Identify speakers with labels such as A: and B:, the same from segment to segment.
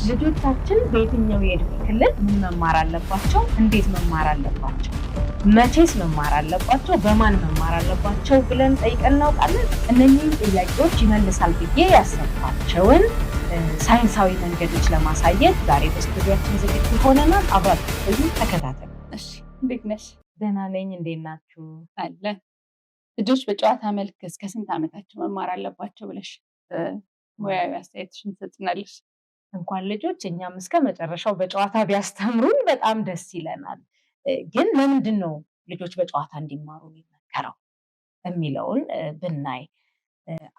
A: ልጆቻችን በየትኛው የዕድሜ ክልል ምን መማር አለባቸው? እንዴት መማር አለባቸው? መቼስ መማር አለባቸው? በማን መማር አለባቸው ብለን ጠይቀን እናውቃለን? እነኚህን ጥያቄዎች ይመልሳል ብዬ ያሰብኳቸውን ሳይንሳዊ መንገዶች ለማሳየት ዛሬ በስቱዲዮአችን ዝግጁ ሆነናል። አብራችሁ ቆዩ፣ ተከታተሉ።
B: እሺ፣ እንዴት ነሽ?
A: ደህና ነኝ። እንዴት ናችሁ?
B: አለን። ልጆች በጨዋታ መልክ እስከ ስንት ዓመታቸው መማር አለባቸው ብለሽ ሙያዊ አስተያየትሽን ትሰጪናለሽ?
A: እንኳን ልጆች እኛም እስከ መጨረሻው በጨዋታ ቢያስተምሩን በጣም ደስ ይለናል። ግን ለምንድን ነው ልጆች በጨዋታ እንዲማሩ የሚመከረው የሚለውን ብናይ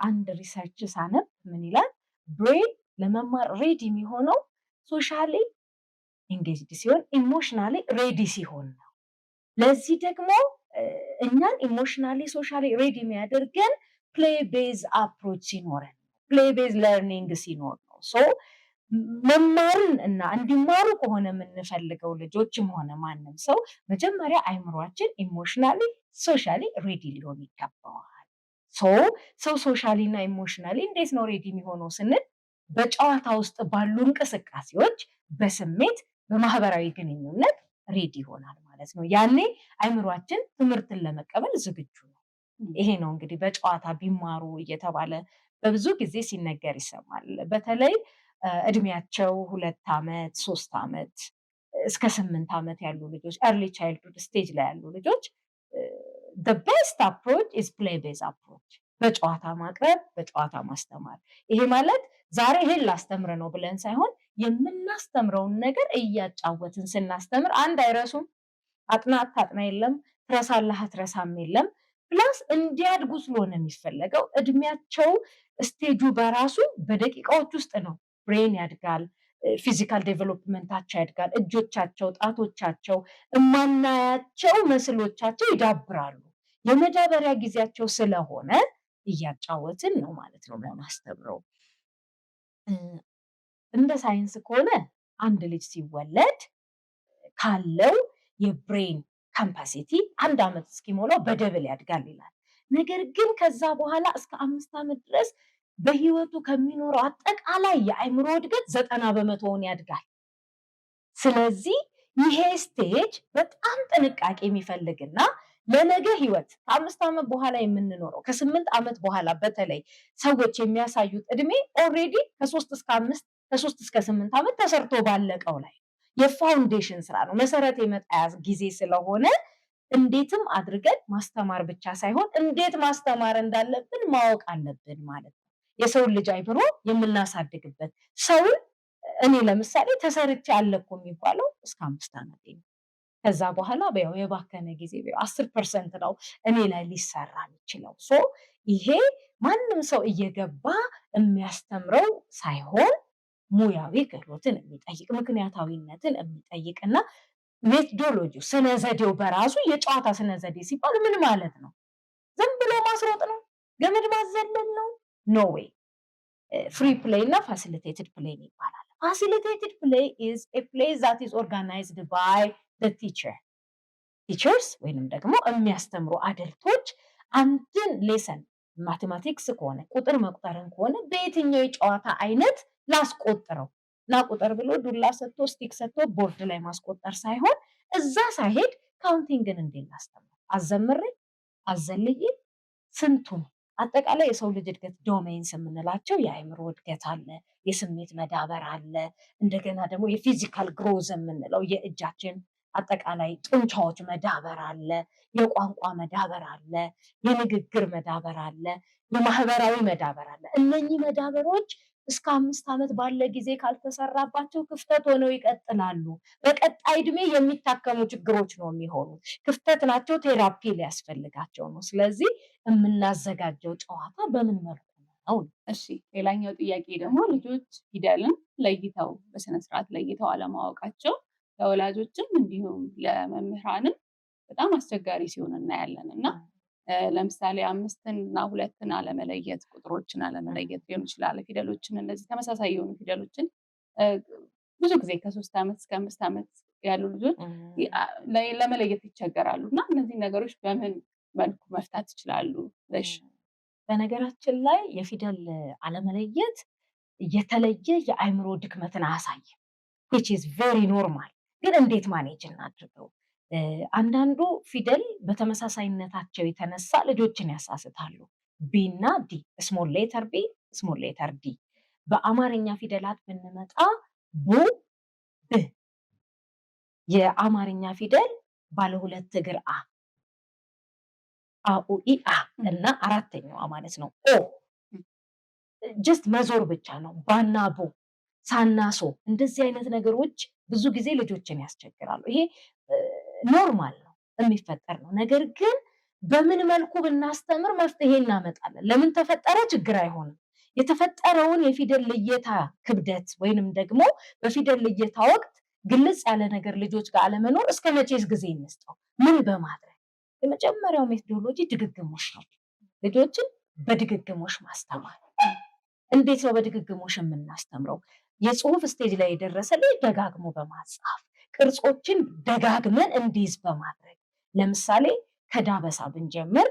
A: አንድ ሪሰርች ሳነብ ምን ይላል? ብሬን ለመማር ሬዲ የሚሆነው ሶሻሊ ኢንጌጅድ ሲሆን ኢሞሽናሊ ሬዲ ሲሆን ነው። ለዚህ ደግሞ እኛን ኢሞሽናሊ ሶሻሊ ሬዲ የሚያደርገን ፕሌይ ቤዝ አፕሮች ሲኖረን፣ ፕሌይ ቤዝ ለርኒንግ ሲኖር ነው። ሶ መማርን እና እንዲማሩ ከሆነ የምንፈልገው ልጆችም ሆነ ማንም ሰው መጀመሪያ አይምሯችን ኢሞሽናሊ ሶሻሊ ሬዲ ሊሆን ይገባዋል። ሰው ሶሻሊ እና ኢሞሽናሊ እንዴት ነው ሬዲ የሚሆነው ስንል በጨዋታ ውስጥ ባሉ እንቅስቃሴዎች፣ በስሜት በማህበራዊ ግንኙነት ሬዲ ይሆናል ማለት ነው። ያኔ አይምሯችን ትምህርትን ለመቀበል ዝግጁ ነው። ይሄ ነው እንግዲህ በጨዋታ ቢማሩ እየተባለ በብዙ ጊዜ ሲነገር ይሰማል። በተለይ እድሜያቸው 2 ዓመት 3 ዓመት እስከ 8 ዓመት ያሉ ልጆች ኤርሊ ቻይልድሁድ ስቴጅ ላይ ያሉ ልጆች the best approach is play based approach፣ በጨዋታ ማቅረብ፣ በጨዋታ ማስተማር። ይሄ ማለት ዛሬ ይሄን ላስተምር ነው ብለን ሳይሆን የምናስተምረውን ነገር እያጫወትን ስናስተምር አንድ አይረሱም። አጥና አታጥና የለም፣ ትረሳለህ አትረሳም የለም። ፕላስ እንዲያድጉ ስለሆነ የሚፈለገው እድሜያቸው ስቴጁ በራሱ በደቂቃዎች ውስጥ ነው። ብሬን ያድጋል፣ ፊዚካል ዴቨሎፕመንታቸው ያድጋል፣ እጆቻቸው፣ ጣቶቻቸው፣ እማናያቸው መስሎቻቸው ይዳብራሉ። የመዳበሪያ ጊዜያቸው ስለሆነ እያጫወትን ነው ማለት ነው ለማስተምረው። እንደ ሳይንስ ከሆነ አንድ ልጅ ሲወለድ ካለው የብሬን ካፓሲቲ 1 ዓመት እስኪሞላው በደብል ያድጋል ይላል። ነገር ግን ከዛ በኋላ እስከ 5 ዓመት ድረስ በህይወቱ ከሚኖረው አጠቃላይ የአእምሮ እድገት 90% ያድጋል። ስለዚህ ይሄ ስቴጅ በጣም ጥንቃቄ የሚፈልግና ለነገ ህይወት ከ5 ዓመት በኋላ የምንኖረው ከ8 ዓመት በኋላ በተለይ ሰዎች የሚያሳዩት እድሜ ኦልሬዲ ከ3 እስከ 5 ከ3 እስከ 8 ዓመት ተሰርቶ ባለቀው ላይ የፋውንዴሽን ስራ ነው። መሰረት የመጣያ ጊዜ ስለሆነ እንዴትም አድርገን ማስተማር ብቻ ሳይሆን እንዴት ማስተማር እንዳለብን ማወቅ አለብን ማለት ነው። የሰውን ልጅ አይምሮ የምናሳድግበት ሰውን እኔ ለምሳሌ ተሰርቼ አለኩ የሚባለው እስከ 5 ዓመቴ ነው። ከዛ በኋላ በያው የባከነ ጊዜ በያው 10% ነው እኔ ላይ ሊሰራ የሚችለው። ይሄ ማንም ሰው እየገባ የሚያስተምረው ሳይሆን ሙያዊ ክህሎትን የሚጠይቅ ምክንያታዊነትን የሚጠይቅና ሜቶዶሎጂው ስነ ዘዴው በራሱ የጨዋታ ስነ ዘዴ ሲባል ምን ማለት ነው? ዝም ብሎ ማስሮጥ ነው? ገመድ ማዘለል ነው? ኖ ዌይ። ፍሪ ፕሌይ እና ፋሲሊቴትድ ፕሌይ ይባላል። ፋሲሊቴትድ ፕሌይ is a play that is organized by the teacher። ቲቸርስ ወይንም ደግሞ የሚያስተምሩ አደልቶች አንድን ሌሰን ማቴማቲክስ ከሆነ ቁጥር መቁጠርን ከሆነ በየትኛው የጨዋታ አይነት ላስቆጥረው ና ቁጥር ብሎ ዱላ ሰጥቶ ስቲክ ሰጥቶ ቦርድ ላይ ማስቆጠር ሳይሆን እዛ ሳይሄድ ካውንቲንግን እንዴት ላስተምር፣ አዘምሬ አዘልዬ ስንቱን አጠቃላይ የሰው ልጅ እድገት ዶሜይንስ የምንላቸው የአእምሮ እድገት አለ፣ የስሜት መዳበር አለ፣ እንደገና ደግሞ የፊዚካል ግሮዝ የምንለው የእጃችን አጠቃላይ ጡንቻዎች መዳበር አለ፣ የቋንቋ መዳበር አለ፣ የንግግር መዳበር አለ፣ የማህበራዊ መዳበር አለ። እነኚህ መዳበሮች እስከ 5 ዓመት ባለ ጊዜ ካልተሰራባቸው ክፍተት ሆነው ይቀጥላሉ። በቀጣይ እድሜ የሚታከሙ ችግሮች ነው የሚሆኑት። ክፍተት ናቸው፣ ቴራፒ ሊያስፈልጋቸው ነው። ስለዚህ የምናዘጋጀው ጨዋታ በምን መልኩ ነው?
B: እሺ፣ ሌላኛው ጥያቄ ደግሞ ልጆች ፊደልን ለይተው በስነስርዓት ለይተው አለማወቃቸው ለወላጆችም እንዲሁም ለመምህራንም በጣም አስቸጋሪ ሲሆን እናያለን እና ለምሳሌ 5ን እና 2ን አለመለየት፣ ቁጥሮችን አለመለየት ሊሆን ይችላል። ፊደሎችን እነዚህ ተመሳሳይ የሆኑ ፊደሎችን ብዙ ጊዜ ከ3 ዓመት እስከ 5 ዓመት ያሉ ልጆች ለመለየት ይቸገራሉ እና እነዚህ ነገሮች በምን መልኩ መፍታት ይችላሉ?
A: በነገራችን ላይ የፊደል አለመለየት የተለየ የአእምሮ ድክመትን አያሳይም which is very normal። ግን እንዴት ማኔጅ እናድርገው? አንዳንዱ ፊደል በተመሳሳይነታቸው የተነሳ ልጆችን ያሳስታሉ። ቢ እና ዲ፣ ስሞል ሌተር ቢ፣ ስሞል ሌተር ዲ። በአማርኛ ፊደላት ብንመጣ ቡ፣ ብ። የአማርኛ ፊደል ባለ ሁለት እግር አ፣ አኡ ኢ አ እና አራተኛዋ ማለት ነው ኦ። ጀስት መዞር ብቻ ነው። ባና ቦ፣ ሳና ሶ። እንደዚህ አይነት ነገሮች ብዙ ጊዜ ልጆችን ያስቸግራሉ። ይሄ ኖርማል ነው፣ የሚፈጠር ነው። ነገር ግን በምን መልኩ ብናስተምር መፍትሄ እናመጣለን? ለምን ተፈጠረ ችግር አይሆንም። የተፈጠረውን የፊደል ልየታ ክብደት ወይንም ደግሞ በፊደል ልየታ ወቅት ግልጽ ያለ ነገር ልጆች ጋር አለመኖር እስከ መቼስ ጊዜ እንስጠው? ምን በማድረግ? የመጀመሪያው ሜቶዶሎጂ ድግግሞሽ ነው። ልጆችን በድግግሞሽ ማስተማር። እንዴት ነው በድግግሞሽ የምናስተምረው? የጽሁፍ ስቴጅ ላይ የደረሰ ልጅ ደጋግሞ በማጻፍ ቅርጾችን ደጋግመን እንዲይዝ በማድረግ ለምሳሌ ከዳበሳ ብንጀምር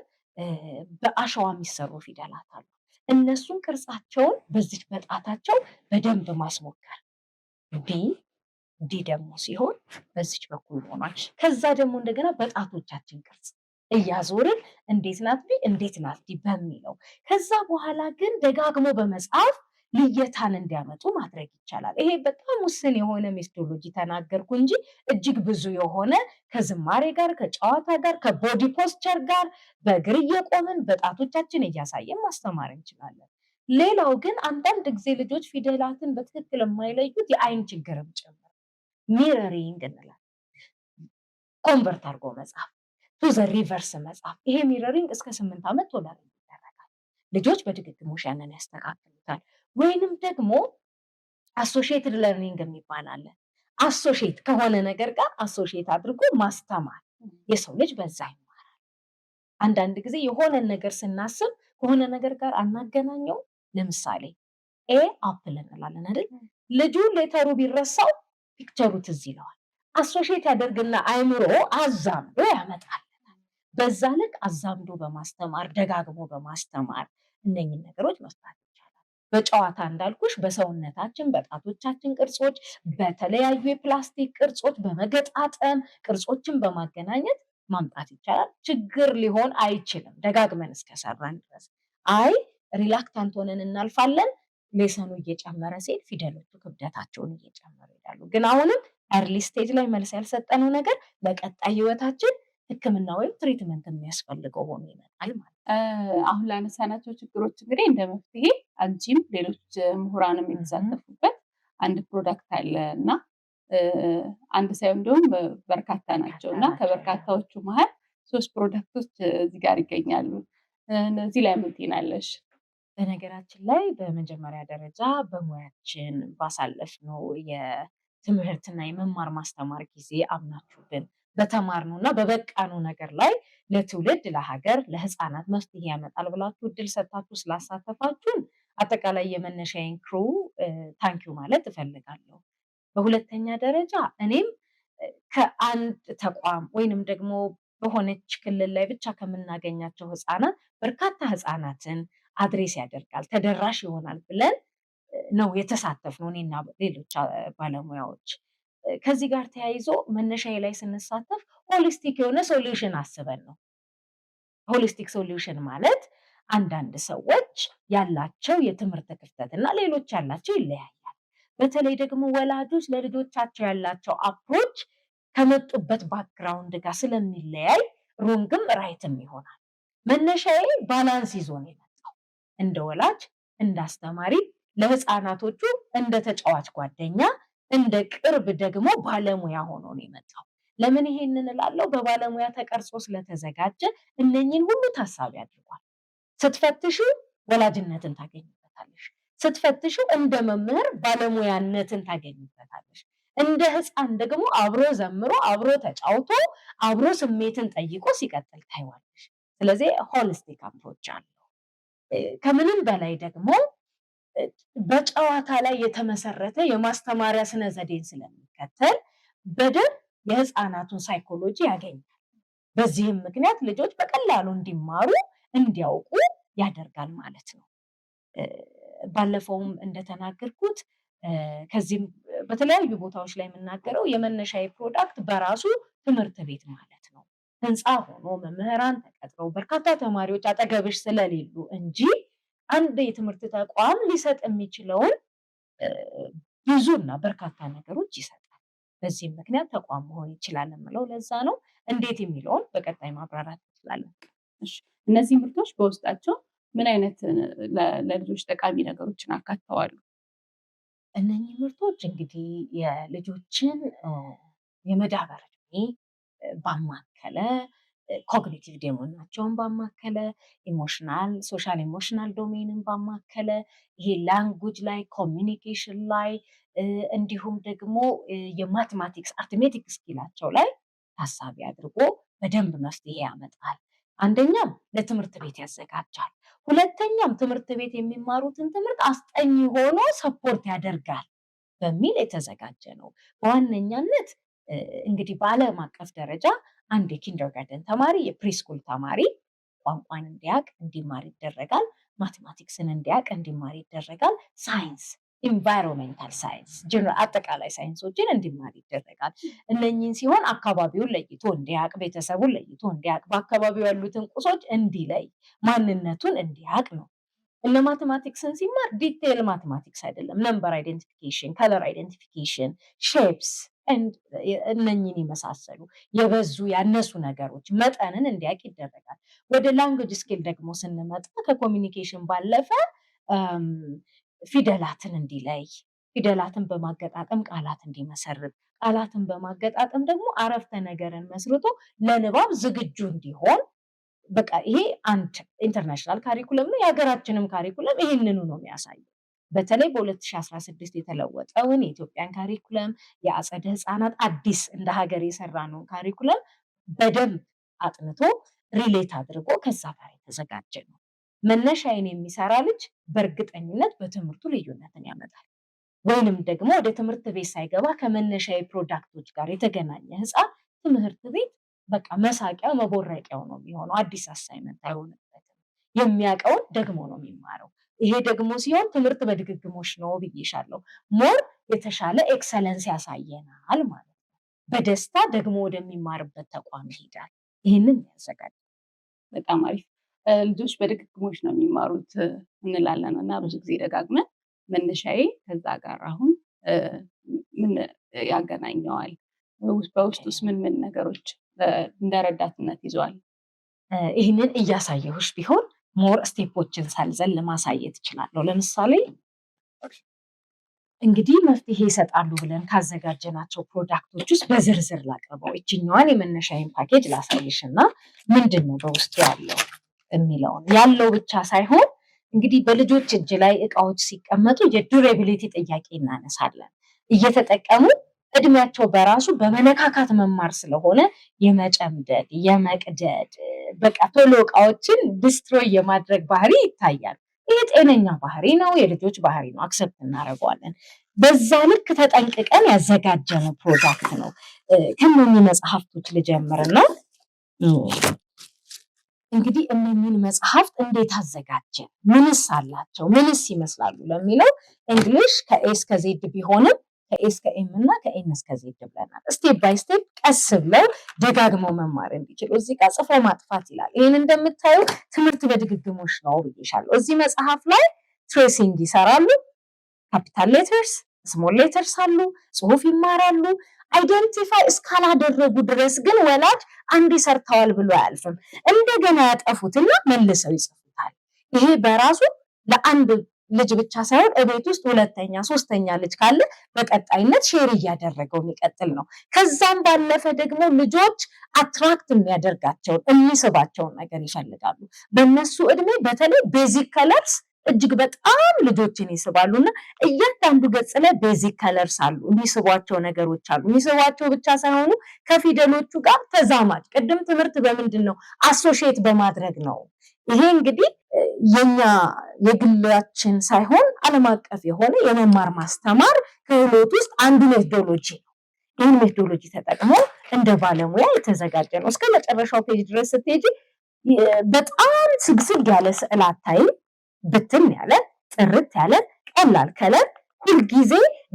A: በአሸዋ የሚሰሩ ፊደላት አሉ። እነሱን ቅርጻቸውን በዚች በጣታቸው በደንብ ማስሞከር። ዲ ደግሞ ሲሆን በዚች በኩል ሆኗል። ከዛ ደግሞ እንደገና በጣቶቻችን ቅርጽ እያዞርን እንዴት ናት ቢ እንዴት ናት ዲ በሚለው ከዛ በኋላ ግን ደጋግሞ በመጻፍ ልየታን እንዲያመጡ ማድረግ ይቻላል። ይሄ በጣም ውስን የሆነ ሜቶዶሎጂ ተናገርኩ እንጂ እጅግ ብዙ የሆነ ከዝማሬ ጋር፣ ከጨዋታ ጋር፣ ከቦዲ ፖስቸር ጋር በእግር እየቆምን በጣቶቻችን እያሳየን ማስተማር እንችላለን። ሌላው ግን አንዳንድ ጊዜ ልጆች ፊደላትን በትክክል የማይለዩት የአይን ችግርም ጭምር ሚረሪንግ እንላለን። ኮንቨርት አድርጎ መጻፍ፣ ቱ ዘ ሪቨርስ መጻፍ። ይሄ ሚረሪንግ እስከ 8 ዓመት ቶለሬት ይደረጋል። ልጆች በድግግሞሽ ያንን ያስተካክሉታል። ወይንም ደግሞ አሶሺየትድ ለርኒንግ የሚባል አለ። አሶሺየት ከሆነ ነገር ጋር አሶሺየት አድርጎ ማስተማር። የሰው ልጅ በዛ ይማራል። አንዳንድ ጊዜ የሆነን ነገር ስናስብ ከሆነ ነገር ጋር አናገናኘው። ለምሳሌ ኤ አፕል እንላለን አይደል? ልጁ ሌተሩ ቢረሳው ፒክቸሩ ትዝ ይለዋል። አሶሺየት ያደርግና አይምሮ አዛምዶ ያመጣል። በዛ ልክ አዛምዶ በማስተማር ደጋግሞ በማስተማር እነኝን ነገሮች መስራት ይቻላል። በጨዋታ እንዳልኩሽ በሰውነታችን በጣቶቻችን ቅርጾች፣ በተለያዩ የፕላስቲክ ቅርጾች በመገጣጠም ቅርጾችን በማገናኘት ማምጣት ይቻላል። ችግር ሊሆን አይችልም ደጋግመን እስከሰራን ድረስ። አይ ሪላክታንት ሆነን እናልፋለን። ሌሰኑ እየጨመረ ሲሄድ ፊደሎቹ ክብደታቸውን እየጨመሩ ይሄዳሉ። ግን አሁንም ኤርሊ ስቴጅ ላይ መልስ ያልሰጠነው ነገር ለቀጣይ ህይወታችን ሕክምና ወይም ትሪትመንት የሚያስፈልገው ሆኖ ይመጣል ማለት ነው።
B: አሁን ላነሳናቸው ችግሮች እንግዲህ እንደ መፍትሄ አንቺም ሌሎች ምሁራንም የተሳተፉበት አንድ ፕሮዳክት አለ እና አንድ ሳይሆን እንዲሁም በርካታ ናቸው እና ከበርካታዎቹ መሀል 3 ፕሮዳክቶች እዚህ ጋር ይገኛሉ። እነዚህ ላይ ምን ትይናለሽ?
A: በነገራችን ላይ በመጀመሪያ ደረጃ በሙያችን ባሳለፍነው የትምህርትና የመማር ማስተማር ጊዜ አምናችሁብን በተማርነው እና በበቃነው ነገር ላይ ለትውልድ፣ ለሀገር፣ ለህፃናት መፍትሄ ያመጣል ብላችሁ እድል ሰጥታችሁ ስላሳተፋችሁን አጠቃላይ የመነሻዬን ክሩ ታንኪዩ ማለት እፈልጋለሁ። በሁለተኛ ደረጃ እኔም ከአንድ ተቋም ወይንም ደግሞ በሆነች ክልል ላይ ብቻ ከምናገኛቸው ህፃናት በርካታ ህፃናትን አድሬስ ያደርጋል ተደራሽ ይሆናል ብለን ነው የተሳተፍነው እኔና ሌሎች ባለሙያዎች። ከዚህ ጋር ተያይዞ መነሻዬ ላይ ስንሳተፍ ሆሊስቲክ የሆነ ሶሉሽን አስበን ነው። ሆሊስቲክ ሶሉሽን ማለት አንዳንድ ሰዎች ያላቸው የትምህርት ክፍተት እና ሌሎች ያላቸው ይለያያል። በተለይ ደግሞ ወላጆች ለልጆቻቸው ያላቸው አፕሮች ከመጡበት ባክግራውንድ ጋር ስለሚለያይ ሮንግም ራይትም ይሆናል። መነሻዬ ባላንስ ይዞ ነው የመጣው። እንደ ወላጅ፣ እንደ አስተማሪ፣ ለህፃናቶቹ እንደ ተጫዋች ጓደኛ፣ እንደ ቅርብ ደግሞ ባለሙያ ሆኖ ነው የመጣው። ለምን ይሄንን እላለሁ? በባለሙያ ተቀርጾ ስለተዘጋጀ እነኝን ሁሉ ታሳቢ አድርጓል። ስትፈትሹ ወላጅነትን ታገኝበታለሽ። ስትፈትሹ እንደ መምህር ባለሙያነትን ታገኝበታለሽ። እንደ ህፃን ደግሞ አብሮ ዘምሮ አብሮ ተጫውቶ አብሮ ስሜትን ጠይቆ ሲቀጥል ታይዋለሽ። ስለዚህ ሆሊስቲክ አፕሮች አለው። ከምንም በላይ ደግሞ በጨዋታ ላይ የተመሰረተ የማስተማሪያ ስነ ዘዴን ስለሚከተል በደንብ የህፃናቱን ሳይኮሎጂ ያገኛል። በዚህም ምክንያት ልጆች በቀላሉ እንዲማሩ እንዲያውቁ ያደርጋል ማለት ነው። ባለፈውም እንደተናገርኩት ከዚህም በተለያዩ ቦታዎች ላይ የምናገረው የመነሻዬ ፕሮዳክት በራሱ ትምህርት ቤት ማለት ነው። ህንፃ ሆኖ መምህራን ተቀጥረው በርካታ ተማሪዎች አጠገብሽ ስለሌሉ እንጂ አንድ የትምህርት ተቋም ሊሰጥ የሚችለውን ብዙና በርካታ ነገሮች ይሰጣል። በዚህም ምክንያት ተቋም መሆን ይችላል የምለው ለዛ ነው። እንዴት የሚለውን በቀጣይ ማብራራት እንችላለን።
B: እነዚህ ምርቶች በውስጣቸው ምን አይነት ለልጆች ጠቃሚ ነገሮችን አካተዋሉ?
A: እነኚህ ምርቶች እንግዲህ የልጆችን የመዳበር እድሜ ባማከለ፣ ኮግኒቲቭ ዴሞናቸውን ባማከለ፣ ኢሞሽናል ሶሻል ኢሞሽናል ዶሜንን ባማከለ፣ ይሄ ላንጉጅ ላይ ኮሚኒኬሽን ላይ እንዲሁም ደግሞ የማቴማቲክስ አርትሜቲክ ስኪላቸው ላይ ታሳቢ አድርጎ በደንብ መፍትሄ ያመጣል። አንደኛም ለትምህርት ቤት ያዘጋጃል። ሁለተኛም ትምህርት ቤት የሚማሩትን ትምህርት አስጠኝ ሆኖ ሰፖርት ያደርጋል በሚል የተዘጋጀ ነው። በዋነኛነት እንግዲህ በዓለም አቀፍ ደረጃ አንድ የኪንደርጋርተን ተማሪ የፕሪስኩል ተማሪ ቋንቋን እንዲያውቅ እንዲማር ይደረጋል። ማቴማቲክስን እንዲያውቅ እንዲማር ይደረጋል። ሳይንስ፣ ኢንቫይሮንሜንታል ሳይንስ፣ አጠቃላይ ሳይንሶችን እንዲማር ይደረጋል። እነኚህን ሲሆን አካባቢውን ለይቶ እንዲያውቅ፣ ቤተሰቡን ለይቶ እንዲያውቅ፣ በአካባቢው ያሉትን ቁሶች እንዲለይ፣ ማንነቱን እንዲያውቅ ነው። እነ ማቴማቲክስን ሲማር ዲቴይል ማቴማቲክስ አይደለም፣ ነምበር አይደንቲፊኬሽን፣ ከለር አይደንቲፊኬሽን፣ ሼፕስ እነኝን የመሳሰሉ የበዙ ያነሱ ነገሮች መጠንን እንዲያውቅ ይደረጋል። ወደ ላንጉጅ ስኪል ደግሞ ስንመጣ ከኮሚኒኬሽን ባለፈ ፊደላትን እንዲለይ፣ ፊደላትን በማገጣጠም ቃላት እንዲመሰርት፣ ቃላትን በማገጣጠም ደግሞ አረፍተ ነገርን መስርቶ ለንባብ ዝግጁ እንዲሆን። በቃ ይሄ አንድ ኢንተርናሽናል ካሪኩለም ነው። የሀገራችንም ካሪኩለም ይህንኑ ነው የሚያሳየው። በተለይ በ2016 የተለወጠውን የኢትዮጵያን ካሪኩለም የአጸደ ህፃናት አዲስ እንደ ሀገር የሰራ ነው ካሪኩለም በደንብ አጥንቶ ሪሌት አድርጎ ከዛ ጋር የተዘጋጀ ነው። መነሻዬን የሚሰራ ልጅ በእርግጠኝነት በትምህርቱ ልዩነትን ያመጣል። ወይንም ደግሞ ወደ ትምህርት ቤት ሳይገባ ከመነሻዬ ፕሮዳክቶች ጋር የተገናኘ ህፃን ትምህርት ቤት በቃ መሳቂያው መቦረቂያው ነው የሚሆነው። አዲስ አሳይመንት አይሆንበትም። የሚያውቀውን ደግሞ ነው የሚማረው። ይሄ ደግሞ ሲሆን ትምህርት በድግግሞሽ ነው ብዬሻለሁ። ሞር የተሻለ ኤክሰለንስ ያሳየናል ማለት ነው። በደስታ ደግሞ ወደሚማርበት ተቋም ይሄዳል። ይህንን ያዘጋጃል።
B: በጣም አሪፍ። ልጆች በድግግሞሽ ነው የሚማሩት እንላለን እና ብዙ ጊዜ ደጋግመን መነሻዬ ከዛ ጋር አሁን ምን ያገናኘዋል? በውስጥ ውስጥ ምን ምን ነገሮች እንደ ረዳትነት ይዘዋል?
A: ይህንን እያሳየሁሽ ቢሆን ሞር ስቴፖችን ሳልዘል ለማሳየት እችላለሁ። ለምሳሌ እንግዲህ መፍትሄ ይሰጣሉ ብለን ካዘጋጀናቸው ፕሮዳክቶች ውስጥ በዝርዝር ላቅርበው። ይችኛዋን የመነሻዬን ፓኬጅ ላሳይሽ እና ምንድን ነው በውስጡ ያለው የሚለውን ያለው ብቻ ሳይሆን እንግዲህ በልጆች እጅ ላይ እቃዎች ሲቀመጡ የዱሬቢሊቲ ጥያቄ እናነሳለን። እየተጠቀሙ እድሜያቸው በራሱ በመነካካት መማር ስለሆነ የመጨምደድ፣ የመቅደድ በቃ ቶሎ እቃዎችን ዲስትሮይ የማድረግ ባህሪ ይታያል። ይህ ጤነኛ ባህሪ ነው፣ የልጆች ባህሪ ነው፣ አክሰፕት እናደርገዋለን። በዛ ልክ ተጠንቅቀን ያዘጋጀነው ፕሮዳክት ነው። ከእነኚህ መጽሐፍቶች ልጀምርና እንግዲህ እነኚህን መጽሐፍት እንዴት አዘጋጀን፣ ምንስ አላቸው፣ ምንስ ይመስላሉ ለሚለው እንግሊሽ ከኤ እስከ ዜድ ቢሆንም ከኤ እስከ ኤም እና ከኤን እስከ ዜድ ብለናል። ስቴፕ ባይ ስቴፕ ቀስ ብለው ደጋግመው መማር እንዲችሉ። እዚህ ጋር ጽፎ ማጥፋት ይላል። ይህን እንደምታዩ ትምህርት በድግግሞሽ ነው ብዬሻለሁ። እዚህ መጽሐፍ ላይ ትሬሲንግ ይሰራሉ። ካፒታል ሌተርስ፣ ስሞል ሌተርስ አሉ። ጽሁፍ ይማራሉ። አይደንቲፋይ እስካላደረጉ ድረስ ግን ወላጅ አንድ ሰርተዋል ብሎ አያልፍም። እንደገና ያጠፉትና መልሰው ይጽፉታል። ይሄ በራሱ ለአንድ ልጅ ብቻ ሳይሆን እቤት ውስጥ ሁለተኛ ሶስተኛ ልጅ ካለ በቀጣይነት ሼር እያደረገው የሚቀጥል ነው። ከዛም ባለፈ ደግሞ ልጆች አትራክት የሚያደርጋቸውን የሚስባቸውን ነገር ይፈልጋሉ። በእነሱ እድሜ በተለይ ቤዚክ ከለርስ እጅግ በጣም ልጆችን ይስባሉ እና እያንዳንዱ ገጽ ላይ ቤዚክ ከለርስ አሉ፣ የሚስቧቸው ነገሮች አሉ። የሚስቧቸው ብቻ ሳይሆኑ ከፊደሎቹ ጋር ተዛማጅ። ቅድም ትምህርት በምንድን ነው አሶሺየት በማድረግ ነው። ይሄ እንግዲህ የኛ የግላችን ሳይሆን ዓለም አቀፍ የሆነ የመማር ማስተማር ክህሎት ውስጥ አንዱ ሜቶዶሎጂ ነው። ይህን ሜቶዶሎጂ ተጠቅሞ እንደ ባለሙያ የተዘጋጀ ነው። እስከ መጨረሻው ፔጅ ድረስ ስትሄጂ በጣም ስግስግ ያለ ስዕል አታይም። ብትን ያለ ጥርት ያለ ቀላል ከለር ሁልጊዜ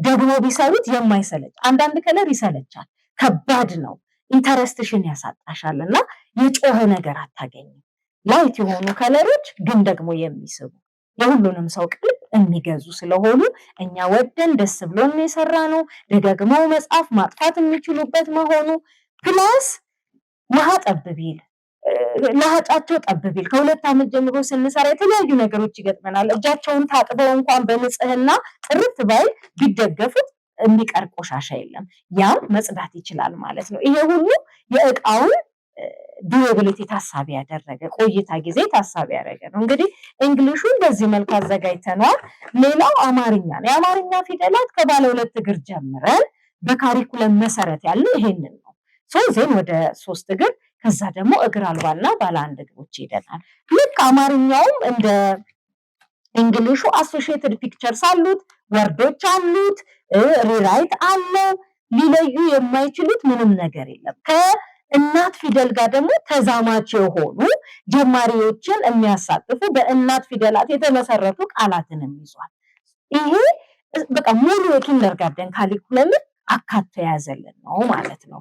A: ደግሞ ቢሰሩት የማይሰለች። አንዳንድ ከለር ይሰለቻል፣ ከባድ ነው፣ ኢንተረስትሽን ያሳጣሻልና የጮኸ ነገር አታገኝም። ላይት የሆኑ ከለሮች ግን ደግሞ የሚስቡ የሁሉንም ሰው ቀልብ የሚገዙ ስለሆኑ እኛ ወደን ደስ ብሎን የሰራ ነው። ደጋግመው መጻፍ ማጥፋት የሚችሉበት መሆኑ ፕላስ ውሃ ጠብ ቢል ለሀጫቸው ጠብ ቢል ከ2 ዓመት ጀምሮ ስንሰራ የተለያዩ ነገሮች ይገጥመናል። እጃቸውን ታጥበው እንኳን በንጽህና ጥርት ባይል ቢደገፉት የሚቀር ቆሻሻ የለም። ያም መጽዳት ይችላል ማለት ነው። ይሄ ሁሉ የእቃውን ዱሬቢሊቲ ታሳቢ ያደረገ ቆይታ ጊዜ ታሳቢ ያደረገ ነው። እንግዲህ እንግሊሹን በዚህ መልክ አዘጋጅተነዋል። ሌላው አማርኛ ነው። የአማርኛ ፊደላት ከባለ 2 እግር ጀምረን በካሪኩለም መሰረት ያለው ይሄንን ነው። ዜን ወደ 3 እግር ከዛ ደግሞ እግር አልባና ባለ 1 እግሮች ይደናል። ልክ አማርኛውም እንደ እንግሊሹ አሶሺየትድ ፒክቸርስ አሉት፣ ወርዶች አሉት፣ ሪራይት አለው። ሊለዩ የማይችሉት ምንም ነገር የለም። ከእናት ፊደል ጋር ደግሞ ተዛማች የሆኑ ጀማሪዎችን የሚያሳትፉ በእናት ፊደላት የተመሰረቱ ቃላትንም ይዟል። ይሄ በቃ ሙሉ የኪንደርጋርደን ካሪኩለምን አካቶ የያዘልን ነው ማለት ነው።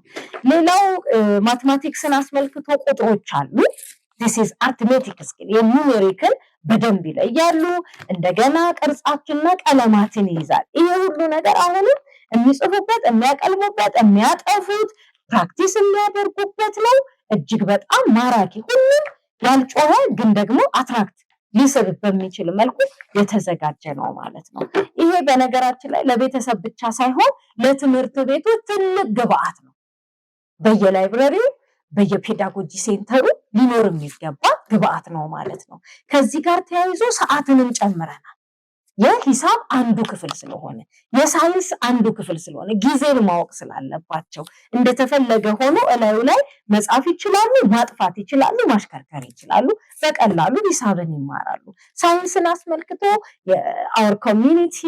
A: ሌላው ማትማቲክስን አስመልክቶ ቁጥሮች አሉ። this is arithmetic skill የኒውሜሪክን በደንብ ይለያሉ። እንደገና ቅርጻችንና ቀለማትን ይይዛል። ይሄ ሁሉ ነገር አሁንም የሚጽፉበት፣ የሚያቀልሙበት፣ የሚያጠፉት፣ ፕራክቲስ የሚያደርጉበት ነው። እጅግ በጣም ማራኪ ሁሉም ያልጮኸ ግን ደግሞ አትራክት ሊስብ በሚችል መልኩ የተዘጋጀ ነው ማለት ነው። ይሄ በነገራችን ላይ ለቤተሰብ ብቻ ሳይሆን ለትምህርት ቤቶች ትልቅ ግብአት ነው። በየላይብረሪው በየፔዳጎጂ ሴንተሩ ሊኖር የሚገባ ግብአት ነው ማለት ነው። ከዚህ ጋር ተያይዞ ሰዓትንም ጨምረናል። የሂሳብ አንዱ ክፍል ስለሆነ፣ የሳይንስ አንዱ ክፍል ስለሆነ ጊዜን ማወቅ ስላለባቸው እንደተፈለገ ሆኖ እላዩ ላይ መጻፍ ይችላሉ፣ ማጥፋት ይችላሉ፣ ማሽከርከር ይችላሉ። በቀላሉ ሂሳብን ይማራሉ። ሳይንስን አስመልክቶ የአወር ኮሚኒቲ፣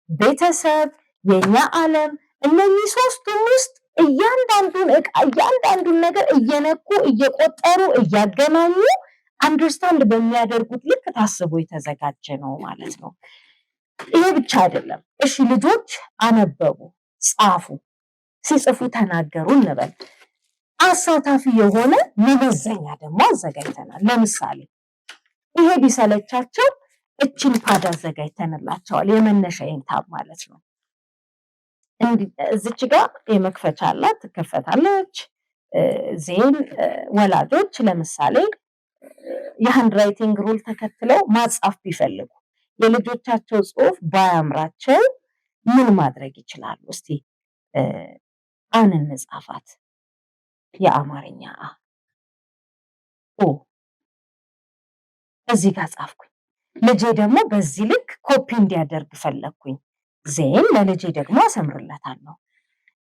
A: ቤተሰብ፣ የኛ ዓለም እነዚህ 3ቱም ውስጥ እያንዳንዱን እቃ እያንዳንዱን ነገር እየነኩ እየቆጠሩ እያገናኙ አንደርስታንድ በሚያደርጉት ልክ ታስቦ የተዘጋጀ ነው ማለት ነው። ይሄ ብቻ አይደለም። እሺ ልጆች አነበቡ፣ ጻፉ፣ ሲጽፉ ተናገሩ እንበል። አሳታፊ የሆነ መመዘኛ ደግሞ አዘጋጅተናል። ለምሳሌ ይሄ ቢሰለቻቸው እችን ፓድ አዘጋጅተንላቸዋል። የመነሻ ታብ ማለት ነው። እዚች ጋር የመክፈቻ አላት፣ ትከፈታለች። ዜን ወላጆች ለምሳሌ የሃንድ ራይቲንግ ሩል ተከትለው ማጻፍ ቢፈልጉ የልጆቻቸው ጽሑፍ ባያምራቸው ምን ማድረግ ይችላሉ? እስቲ አን እንጻፋት። የአማርኛ እዚህ ጋር ጻፍኩኝ። ልጄ ደግሞ በዚህ ልክ ኮፒ እንዲያደርግ ፈለግኩኝ። ዜን ለልጄ ደግሞ አሰምርለታለሁ።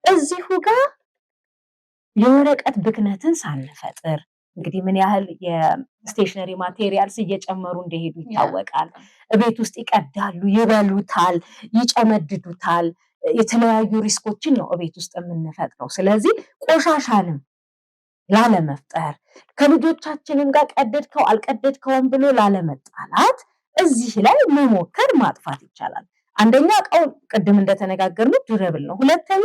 A: እዚሁ ጋር የወረቀት ብክነትን ሳንፈጥር እንግዲህ ምን ያህል የስቴሽነሪ ማቴሪያልስ እየጨመሩ እንደሄዱ ይታወቃል። ቤት ውስጥ ይቀዳሉ፣ ይበሉታል፣ ይጨመድዱታል። የተለያዩ ሪስኮችን ነው ቤት ውስጥ የምንፈጥረው። ስለዚህ ቆሻሻንም ላለመፍጠር ከልጆቻችንም ጋር ቀደድከው አልቀደድከውም ብሎ ላለመጣላት እዚህ ላይ መሞከር ማጥፋት ይቻላል። አንደኛ እቃው ቅድም እንደተነጋገርነው ዱረብል ነው። ሁለተኛ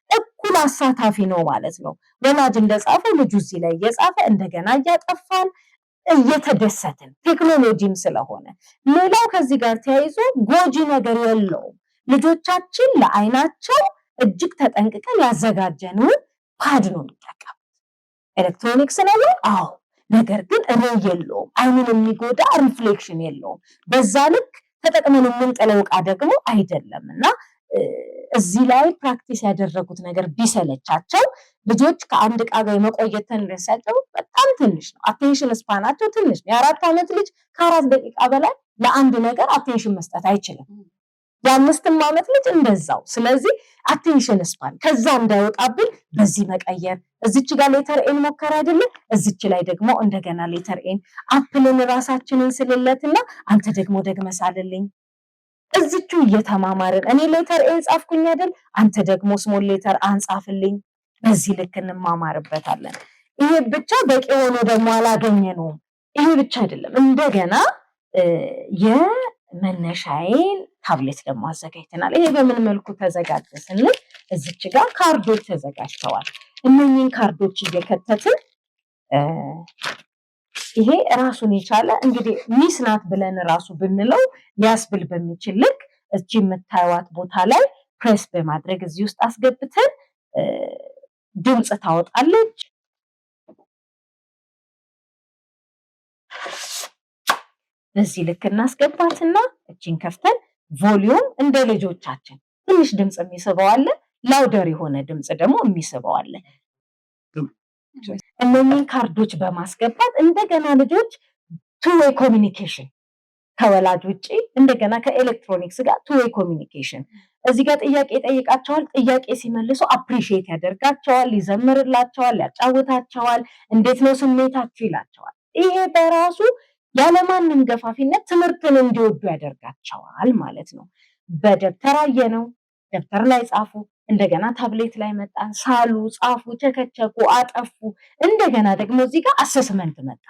A: እኩል አሳታፊ ነው ማለት ነው። ወላጅ እንደጻፈው ልጁ እዚህ ላይ እየጻፈ እንደገና እያጠፋን እየተደሰትን ቴክኖሎጂም ስለሆነ። ሌላው ከዚህ ጋር ተያይዞ ጎጂ ነገር የለውም። ልጆቻችን ለአይናቸው እጅግ ተጠንቅቀን ያዘጋጀነውን ፓድ ነው የሚጠቀሙት። ኤሌክትሮኒክስ ነው፣ አዎ። ነገር ግን ሬይ የለውም፣ አይንን የሚጎዳ ሪፍሌክሽን የለውም። በዛ ልክ ተጠቅመን የምንጥለው እቃ ደግሞ አይደለም እና እዚህ ላይ ፕራክቲስ ያደረጉት ነገር ቢሰለቻቸው ልጆች ከአንድ እቃ ጋር የመቆየት ተንደሳቸው በጣም ትንሽ ነው። አቴንሽን ስፓናቸው ትንሽ ነው። የ4 ዓመት ልጅ ከ4 ደቂቃ በላይ ለአንድ ነገር አቴንሽን መስጠት አይችልም። የ5 ዓመት ልጅ እንደዛው። ስለዚህ አቴንሽን ስፓን ከዛ እንዳይወጣብን በዚህ መቀየር። እዚች ጋር ሌተር ኤን ሞከር አይደለ? እዚች ላይ ደግሞ እንደገና ሌተር ኤን አፕልን ራሳችንን ስልለትና አንተ ደግሞ ደግመህ ሳልልኝ እዚቹ እየተማማርን እኔ ሌተር ኤን ጻፍኩኝ አይደል? አንተ ደግሞ ስሞል ሌተር አንጻፍልኝ። በዚህ ልክ እንማማርበታለን። ይሄ ብቻ በቂ ሆኖ ደግሞ አላገኘነውም። ይሄ ብቻ አይደለም። እንደገና መነሻዬን ታብሌት ደግሞ አዘጋጅተናል። ይሄ በምን መልኩ ተዘጋጀ ስንል እዚች ጋር ካርዶች ተዘጋጅተዋል። እነኚህን ካርዶች እየከተትን ይሄ ራሱን የቻለ እንግዲህ ሚስ ናት ብለን ራሱ ብንለው ሊያስብል በሚችል ልክ እቺ የምታዩት ቦታ ላይ ፕሬስ በማድረግ እዚህ ውስጥ አስገብተን ድምጽ ታወጣለች። በዚህ ልክ እናስገባትና እቺን ከፍተን ቮሊዩም እንደ ልጆቻችን ትንሽ ድምጽ የሚስበው አለ፣ ላውደር የሆነ ድምጽ ደግሞ የሚስበው አለ። እነኚህን ካርዶች በማስገባት እንደገና ልጆች ቱ ዌይ ኮሚኒኬሽን ከወላጅ ውጪ እንደገና ከኤሌክትሮኒክስ ጋር ቱ ዌይ ኮሚኒኬሽን እዚህ ጋር ጥያቄ ጠይቃቸዋል። ጥያቄ ሲመልሱ አፕሪሺየት ያደርጋቸዋል፣ ይዘምርላቸዋል፣ ያጫውታቸዋል። እንዴት ነው ስሜታችሁ ይላቸዋል። ይሄ በራሱ ያለማንም ገፋፊነት ትምህርትን እንዲወዱ ያደርጋቸዋል ማለት ነው። በደብተር አየነው፣ ደብተር ላይ ጻፉ። እንደገና ታብሌት ላይ መጣን፣ ሳሉ፣ ጻፉ፣ ቸከቸኩ፣ አጠፉ። እንደገና ደግሞ እዚህ ጋር አሰስመንት መጣ።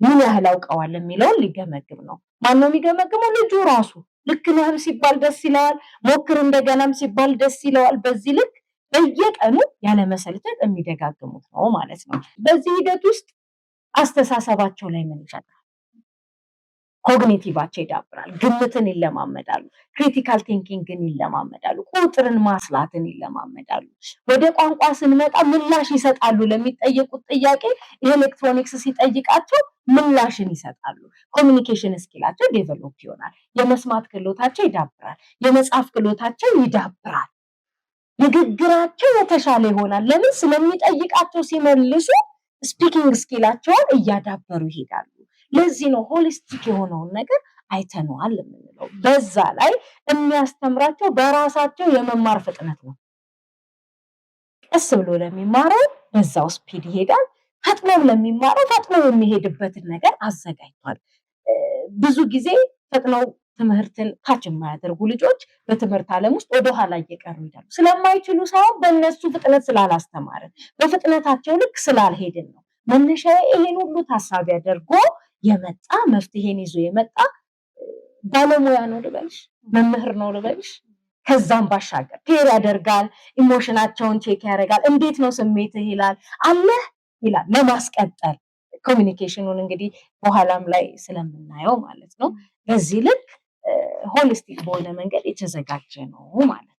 A: ምን ያህል አውቀዋል የሚለውን ሊገመግም ነው። ማነው የሚገመግመው? ልጁ ራሱ። ልክ ነህም ሲባል ደስ ይለዋል፣ ሞክር እንደገናም ሲባል ደስ ይለዋል። በዚህ ልክ በየቀኑ ያለመሰልቸት የሚደጋግሙት ነው ማለት ነው። በዚህ ሂደት ውስጥ አስተሳሰባቸው ላይ ምን ይፈጥራል? ኮግኒቲቫቸው ይዳብራል፣ ግምትን ይለማመዳሉ፣ ክሪቲካል ቲንኪንግን ይለማመዳሉ፣ ቁጥርን ማስላትን ይለማመዳሉ። ወደ ቋንቋ ስንመጣ ምላሽ ይሰጣሉ። ለሚጠየቁት ጥያቄ ኤሌክትሮኒክስ ሲጠይቃቸው ምላሽን ይሰጣሉ። ኮሚኒኬሽን ስኪላቸው ዴቨሎፕ ይሆናል። የመስማት ክህሎታቸው ይዳብራል። የመጻፍ ክህሎታቸው ይዳብራል። ንግግራቸው የተሻለ ይሆናል። ለምን? ስለሚጠይቃቸው ሲመልሱ ስፒኪንግ ስኪላቸውን እያዳበሩ ይሄዳሉ። ለዚህ ነው ሆሊስቲክ የሆነውን ነገር አይተነዋል የምንለው። በዛ ላይ የሚያስተምራቸው በራሳቸው የመማር ፍጥነት ነው። ቀስ ብሎ ለሚማረው በዛው ስፒድ ይሄዳል። ፈጥኖም ለሚማረው ፈጥኖ የሚሄድበትን ነገር አዘጋጅቷል። ብዙ ጊዜ ፈጥነው ትምህርትን ካች የማያደርጉ ልጆች በትምህርት ዓለም ውስጥ ወደኋላ እየቀሩ ይሄዳሉ። ስለማይችሉ ሳይሆን በእነሱ ፍጥነት ስላላስተማርን፣ በፍጥነታቸው ልክ ስላልሄድን ነው። መነሻዬ ይሄን ሁሉ ታሳቢ አድርጎ የመጣ መፍትሄን ይዞ የመጣ ባለሙያ ነው ልበልሽ፣ መምህር ነው ልበልሽ። ከዛም ባሻገር ኬር ያደርጋል፣ ኢሞሽናቸውን ቼክ ያደርጋል። እንዴት ነው ስሜትህ ይላል፣ አለህ ይላል። ለማስቀጠል ኮሚኒኬሽኑን እንግዲህ በኋላም ላይ ስለምናየው ማለት ነው። በዚህ ልክ ሆሊስቲክ በሆነ መንገድ የተዘጋጀ ነው ማለት ነው።